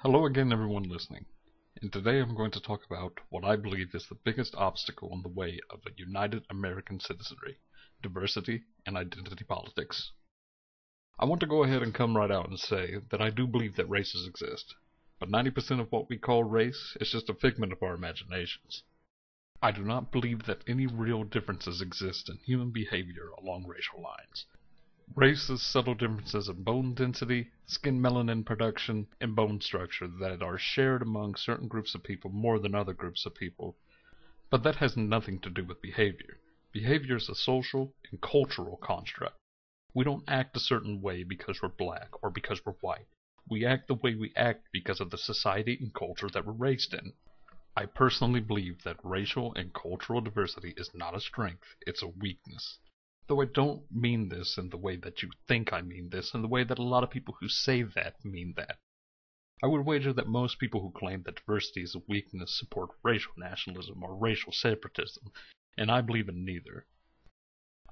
Hello again, everyone listening, and today I'm going to talk about what I believe is the biggest obstacle in the way of a united American citizenry: diversity and identity politics. I want to go ahead and come right out and say that I do believe that races exist, but 90% of what we call race is just a figment of our imaginations. I do not believe that any real differences exist in human behavior along racial lines. Race is subtle differences in bone density, skin melanin production, and bone structure that are shared among certain groups of people more than other groups of people. But that has nothing to do with behavior. Behavior is a social and cultural construct. We don't act a certain way because we're black or because we're white. We act the way we act because of the society and culture that we're raised in. I personally believe that racial and cultural diversity is not a strength, it's a weakness. Though I don't mean this in the way that you think I mean this, in the way that a lot of people who say that mean that. I would wager that most people who claim that diversity is a weakness support racial nationalism or racial separatism, and I believe in neither.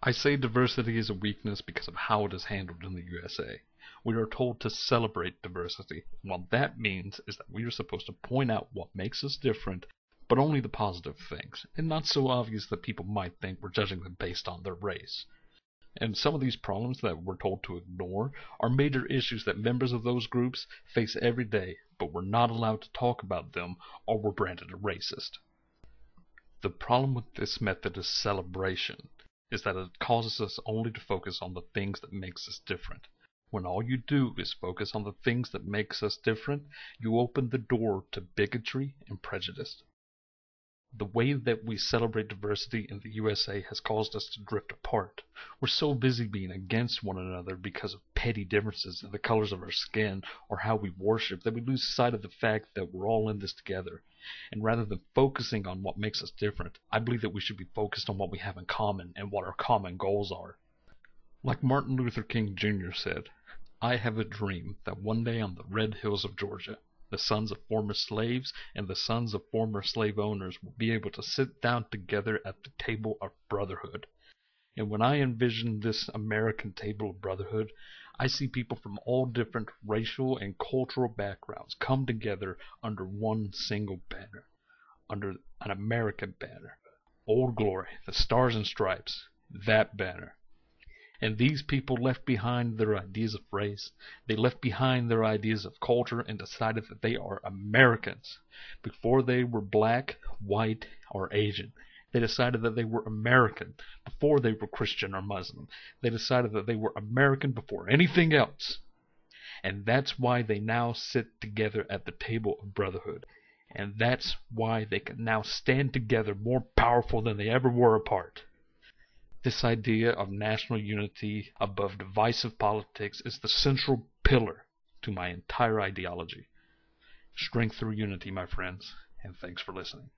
I say diversity is a weakness because of how it is handled in the USA. We are told to celebrate diversity, and what that means is that we are supposed to point out what makes us different, but only the positive things, and not so obvious that people might think we're judging them based on their race. And some of these problems that we're told to ignore are major issues that members of those groups face every day, but we're not allowed to talk about them or we're branded a racist. The problem with this method of celebration is that it causes us only to focus on the things that makes us different. When all you do is focus on the things that makes us different, you open the door to bigotry and prejudice. The way that we celebrate diversity in the USA has caused us to drift apart. We're so busy being against one another because of petty differences in the colors of our skin or how we worship that we lose sight of the fact that we're all in this together. And rather than focusing on what makes us different, I believe that we should be focused on what we have in common and what our common goals are. Like Martin Luther King Jr. said, "I have a dream that one day on the red hills of Georgia, the sons of former slaves and the sons of former slave owners will be able to sit down together at the table of brotherhood." And when I envision this American table of brotherhood, I see people from all different racial and cultural backgrounds come together under one single banner, under an American banner. Old Glory, the Stars and Stripes, that banner. And these people left behind their ideas of race, they left behind their ideas of culture and decided that they are Americans. Before they were black, white, or Asian, they decided that they were American. Before they were Christian or Muslim, they decided that they were American before anything else. And that's why they now sit together at the table of brotherhood. And that's why they can now stand together more powerful than they ever were apart. This idea of national unity above divisive politics is the central pillar to my entire ideology. Strength through unity, my friends, and thanks for listening.